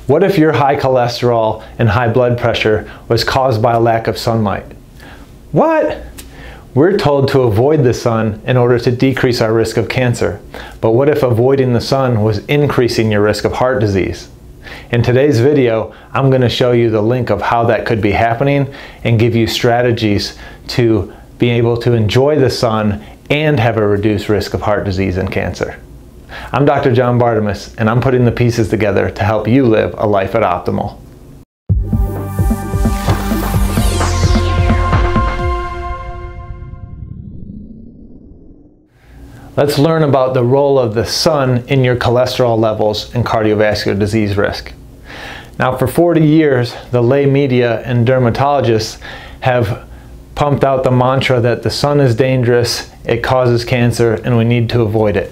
What if your high cholesterol and high blood pressure was caused by a lack of sunlight? What? We're told to avoid the sun in order to decrease our risk of cancer. But what if avoiding the sun was increasing your risk of heart disease? In today's video, I'm going to show you the link of how that could be happening and give you strategies to be able to enjoy the sun and have a reduced risk of heart disease and cancer. I'm Dr. John Bartemus, and I'm putting the pieces together to help you live a life at optimal. Let's learn about the role of the sun in your cholesterol levels and cardiovascular disease risk. Now, for 40 years, the lay media and dermatologists have pumped out the mantra that the sun is dangerous, it causes cancer, and we need to avoid it.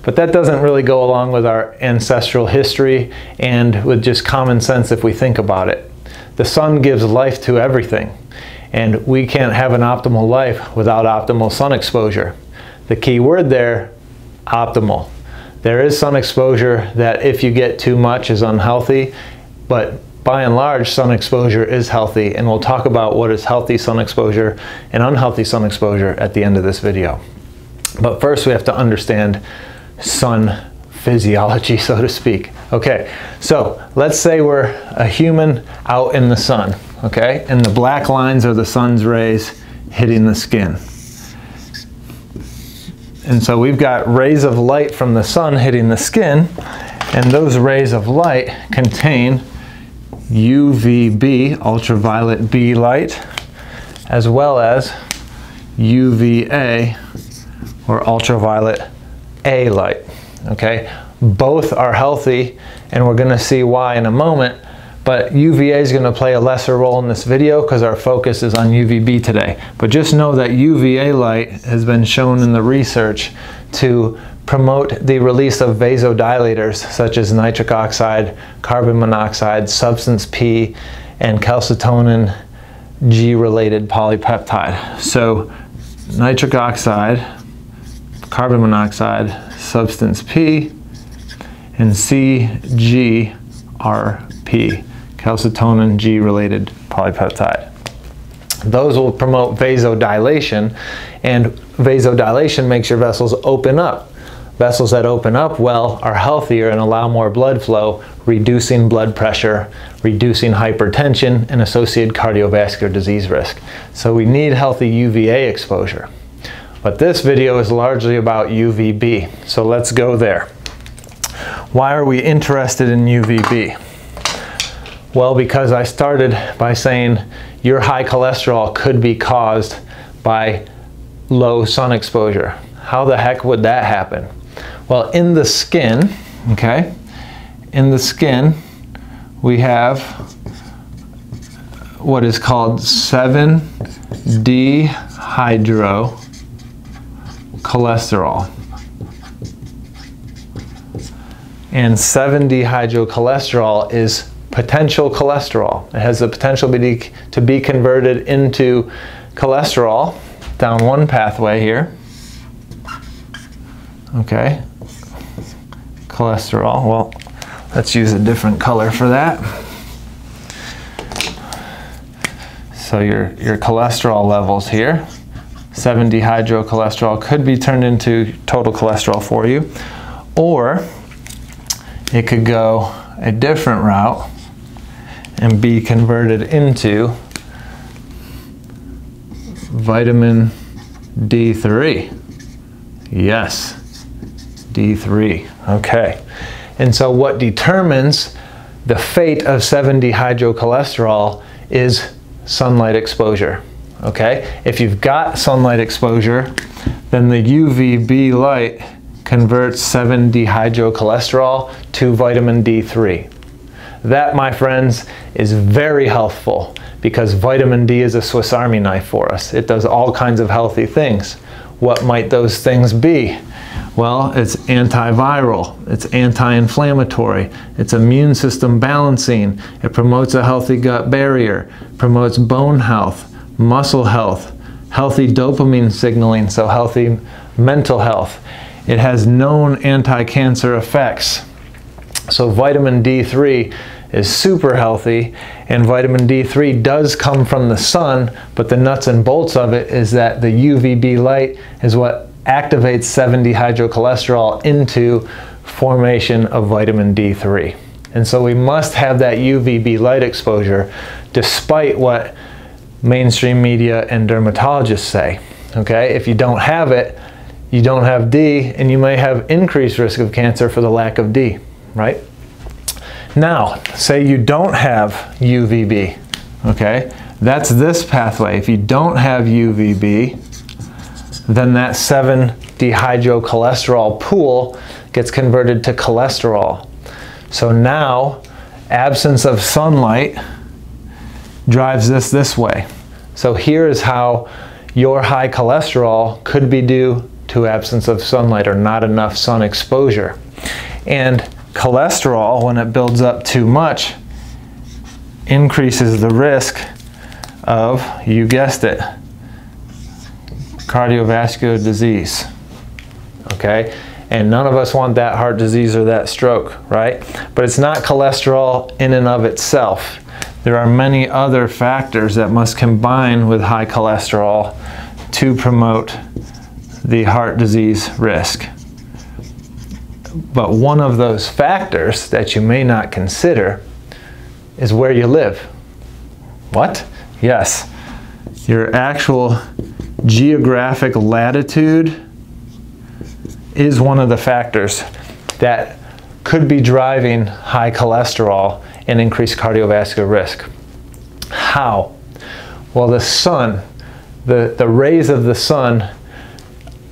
But that doesn't really go along with our ancestral history and with just common sense if we think about it. The sun gives life to everything, and we can't have an optimal life without optimal sun exposure. The key word there, optimal. There is sun exposure that if you get too much is unhealthy, but by and large sun exposure is healthy, and we'll talk about what is healthy sun exposure and unhealthy sun exposure at the end of this video. But first we have to understand sun physiology, so to speak. Okay, so let's say we're a human out in the sun, okay? And the black lines are the sun's rays hitting the skin. And so we've got rays of light from the sun hitting the skin, and those rays of light contain UVB, ultraviolet B light, as well as UVA, or ultraviolet A light. Okay, both are healthy, and we're going to see why in a moment. But UVA is going to play a lesser role in this video because our focus is on UVB today. But just know that UVA light has been shown in the research to promote the release of vasodilators such as nitric oxide, carbon monoxide, substance P, and calcitonin G-related polypeptide. So nitric oxide, carbon monoxide, substance P, and CGRP, calcitonin G-related polypeptide. Those will promote vasodilation, and vasodilation makes your vessels open up. Vessels that open up well are healthier and allow more blood flow, reducing blood pressure, reducing hypertension, and associated cardiovascular disease risk. So we need healthy UVA exposure. But this video is largely about UVB, so let's go there. Why are we interested in UVB? Well, because I started by saying your high cholesterol could be caused by low sun exposure. How the heck would that happen? Well, in the skin, okay, in the skin we have what is called 7-dehydrocholesterol. And 7-dehydrocholesterol is potential cholesterol. It has the potential to be converted into cholesterol down one pathway here. Okay, cholesterol. Well, let's use a different color for that. So your cholesterol levels here, 7-dehydrocholesterol could be turned into total cholesterol for you, or it could go a different route and be converted into vitamin D3. Yes, D3. Okay. And so what determines the fate of 7-dehydrocholesterol is sunlight exposure. Okay? If you've got sunlight exposure, then the UVB light converts 7-dehydrocholesterol to vitamin D3. That, my friends, is very healthful because vitamin D is a Swiss Army knife for us. It does all kinds of healthy things. What might those things be? Well, it's antiviral, it's anti-inflammatory, it's immune system balancing, it promotes a healthy gut barrier, promotes bone health, muscle health, healthy dopamine signaling, so healthy mental health. It has known anti-cancer effects. So vitamin D3 is super healthy, and vitamin D3 does come from the sun, but the nuts and bolts of it is that the UVB light is what activates 7-dehydrocholesterol into formation of vitamin D3. And so we must have that UVB light exposure despite what mainstream media and dermatologists say. Okay, if you don't have it, you don't have D, and you may have increased risk of cancer for the lack of D, right? Now, say you don't have UVB, okay? That's this pathway. If you don't have UVB, then that 7-dehydrocholesterol pool gets converted to cholesterol. So now, absence of sunlight drives this way. So here is how your high cholesterol could be due to absence of sunlight or not enough sun exposure. And cholesterol, when it builds up too much, increases the risk of, you guessed it, cardiovascular disease. Okay? And none of us want that heart disease or that stroke, right? But it's not cholesterol in and of itself. There are many other factors that must combine with high cholesterol to promote the heart disease risk. But one of those factors that you may not consider is where you live. What? Yes. Your actual geographic latitude is one of the factors that could be driving high cholesterol and increased cardiovascular risk. How? Well, the sun, the rays of the sun,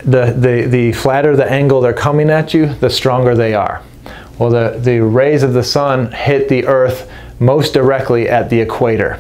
the flatter the angle they're coming at you, the stronger they are. Well, the rays of the sun hit the earth most directly at the equator.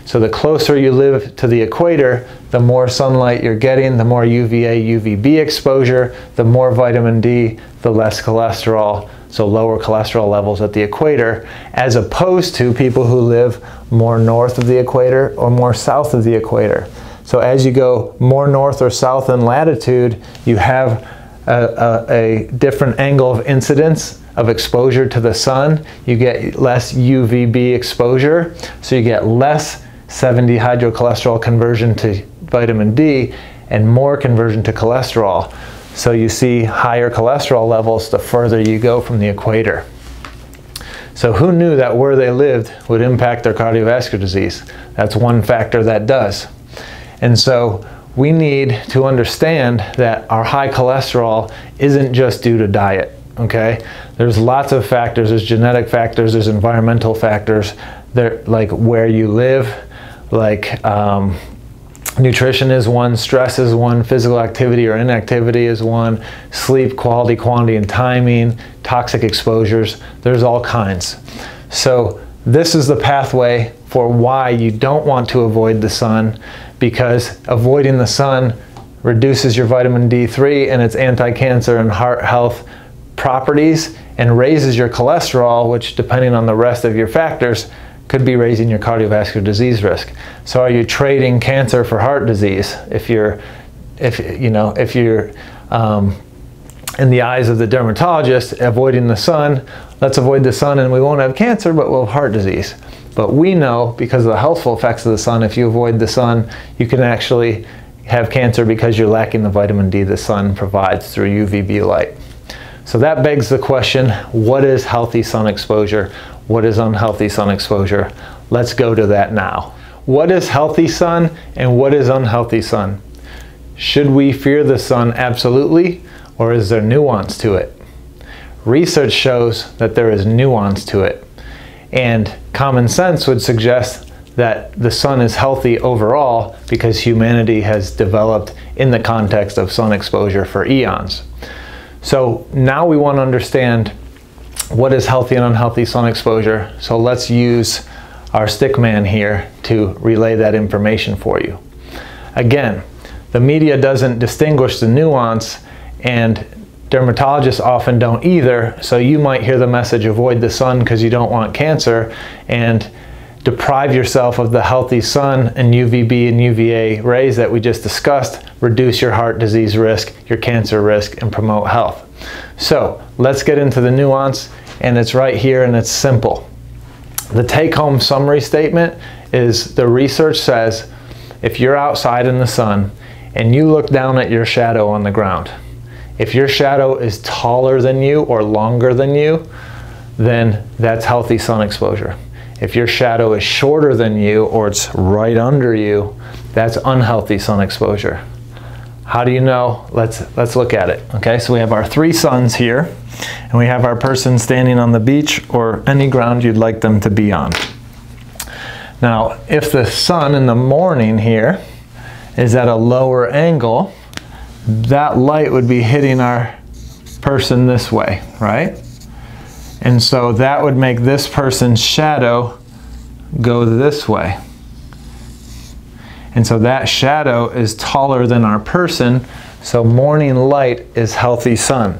So the closer you live to the equator, the more sunlight you're getting, the more UVA, UVB exposure, the more vitamin D, the less cholesterol, so lower cholesterol levels at the equator, as opposed to people who live more north of the equator or more south of the equator. So as you go more north or south in latitude, you have a different angle of incidence of exposure to the sun. You get less UVB exposure, so you get less 7-dehydrocholesterol conversion to vitamin D and more conversion to cholesterol. So you see higher cholesterol levels the further you go from the equator. So who knew that where they lived would impact their cardiovascular disease? That's one factor that does. And so we need to understand that our high cholesterol isn't just due to diet, okay? There's lots of factors. There's genetic factors, there's environmental factors, like where you live, like nutrition is one, stress is one, physical activity or inactivity is one, sleep quality, quantity, and timing, toxic exposures, there's all kinds. So this is the pathway for why you don't want to avoid the sun, because avoiding the sun reduces your vitamin D3 and its anti-cancer and heart health properties and raises your cholesterol, which depending on the rest of your factors could be raising your cardiovascular disease risk. So are you trading cancer for heart disease? If you're in the eyes of the dermatologist, avoiding the sun, let's avoid the sun and we won't have cancer, but we'll have heart disease. But we know, because of the healthful effects of the sun, if you avoid the sun, you can actually have cancer because you're lacking the vitamin D the sun provides through UVB light. So that begs the question, what is healthy sun exposure? What is unhealthy sun exposure? Let's go to that now. What is healthy sun and what is unhealthy sun? Should we fear the sun absolutely, or is there nuance to it? Research shows that there is nuance to it. And common sense would suggest that the sun is healthy overall because humanity has developed in the context of sun exposure for eons. So now we want to understand what is healthy and unhealthy sun exposure. So let's use our stick man here to relay that information for you. Again, the media doesn't distinguish the nuance, and dermatologists often don't either, so you might hear the message avoid the sun because you don't want cancer and deprive yourself of the healthy sun and UVB and UVA rays that we just discussed, reduce your heart disease risk, your cancer risk, and promote health. So let's get into the nuance, and it's right here and it's simple. The take-home summary statement is the research says if you're outside in the sun and you look down at your shadow on the ground, if your shadow is taller than you or longer than you, then that's healthy sun exposure. If your shadow is shorter than you or it's right under you, that's unhealthy sun exposure. How do you know? Let's look at it. Okay, so we have our 3 suns here, and we have our person standing on the beach or any ground you'd like them to be on. Now, if the sun in the morning here is at a lower angle, that light would be hitting our person this way, right? And so that would make this person's shadow go this way. And so that shadow is taller than our person, so morning light is healthy sun.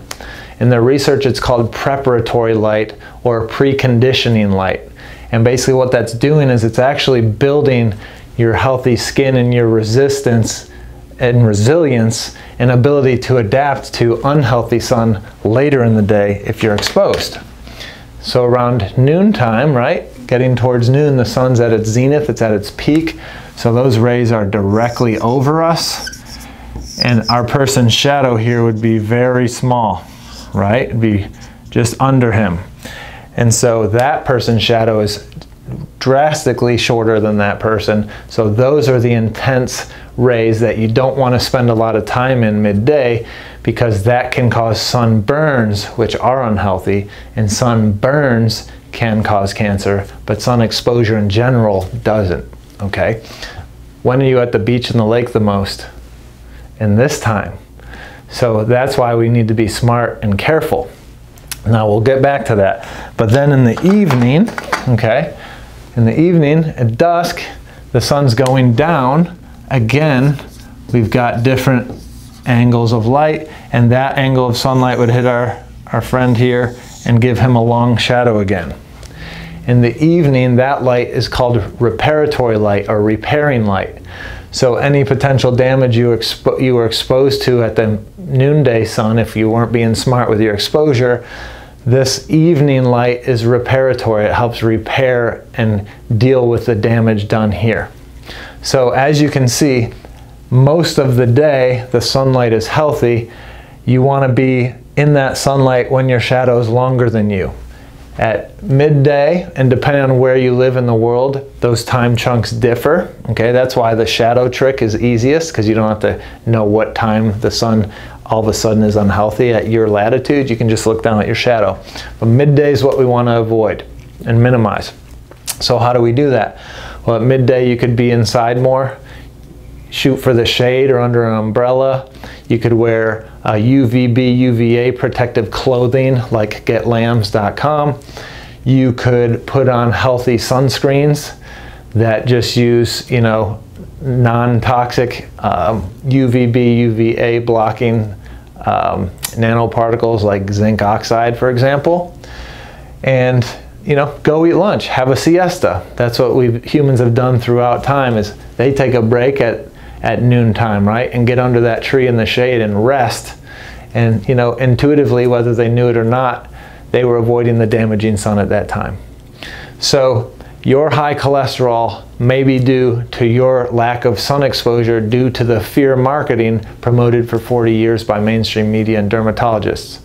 In the research, it's called preparatory light or preconditioning light. And basically what that's doing is it's actually building your healthy skin and your resistance and resilience and ability to adapt to unhealthy sun later in the day if you're exposed. So around noontime, right? Getting towards noon, the sun's at its zenith, it's at its peak. So those rays are directly over us. And our person's shadow here would be very small, right? It'd be just under him. And so that person's shadow is drastically shorter than that person. So those are the intense rays that you don't want to spend a lot of time in midday, because that can cause sunburns, which are unhealthy, and sunburns can cause cancer, but sun exposure in general doesn't, okay? When are you at the beach and the lake the most? In this time. So that's why we need to be smart and careful. Now we'll get back to that. But then in the evening, okay, in the evening at dusk, the sun's going down. Again, we've got different angles of light, and that angle of sunlight would hit our friend here and give him a long shadow again. In the evening, that light is called reparatory light or repairing light. So any potential damage you were exposed to at the noonday sun, if you weren't being smart with your exposure, this evening light is reparatory. It helps repair and deal with the damage done here. So as you can see, most of the day the sunlight is healthy. You want to be in that sunlight when your shadow is longer than you. At midday, and depending on where you live in the world, those time chunks differ. Okay, that's why the shadow trick is easiest, because you don't have to know what time the sun all of a sudden is unhealthy at your latitude. You can just look down at your shadow. But midday is what we want to avoid and minimize. So how do we do that? Well, at midday you could be inside more, shoot for the shade or under an umbrella. You could wear UVB, UVA protective clothing like getlambs.com. You could put on healthy sunscreens that just use, you know, non-toxic UVB, UVA blocking nanoparticles like zinc oxide, for example. And, you know, go eat lunch, have a siesta. That's what humans have done throughout time, is they take a break at noontime, right, and get under that tree in the shade and rest. And, you know, intuitively, whether they knew it or not, they were avoiding the damaging sun at that time. So your high cholesterol may be due to your lack of sun exposure due to the fear marketing promoted for 40 years by mainstream media and dermatologists.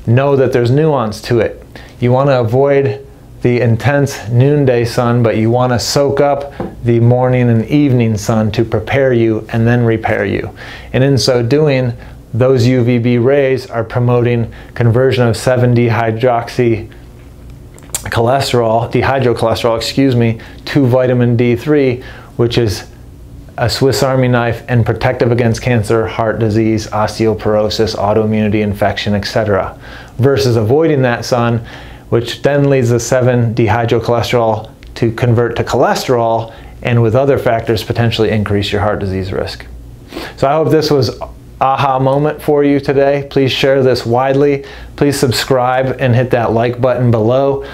Know that there's nuance to it. You want to avoid the intense noonday sun, but you want to soak up the morning and evening sun to prepare you and then repair you. And in so doing, those UVB rays are promoting conversion of 7-dehydrocholesterol, to vitamin D3, which is a Swiss Army knife and protective against cancer, heart disease, osteoporosis, autoimmunity, infection, etc. Versus avoiding that sun, which then leads the 7-dehydrocholesterol to convert to cholesterol, and with other factors potentially increase your heart disease risk. So I hope this was aha moment for you today. Please share this widely. Please subscribe and hit that like button below.